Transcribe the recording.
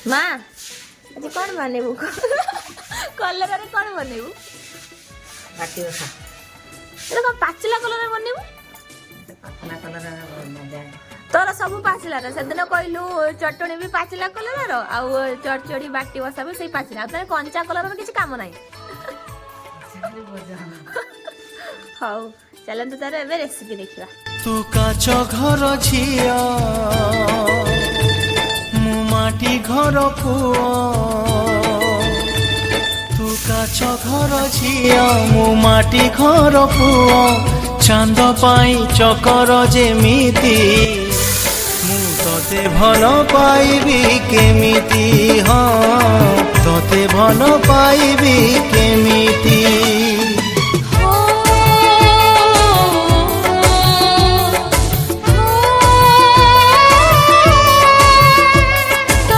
माँ आज कौन बनेबू कलर रे कौन बनेबू बाटी बसा एटा कौन पाचिला कलर बनेबू पातला कलर मजा तोर सब पाचिला रे सेदिन कहलु चटणी भी पाचिला कलर रो आउ चटचड़ी बाटी बसा भी सही पाचिला तने कंचा कलर रो किछ काम नाही हाउ चलन तो तारे एबे रेसिपी देखिबा तू काच घर झिया मु माटी घर पुआ तू काच घर झिया मु माटी घर पुआ चांद पाई चकर जेमिति मु तोते भल पाइबी केमिति हाँ तोते भल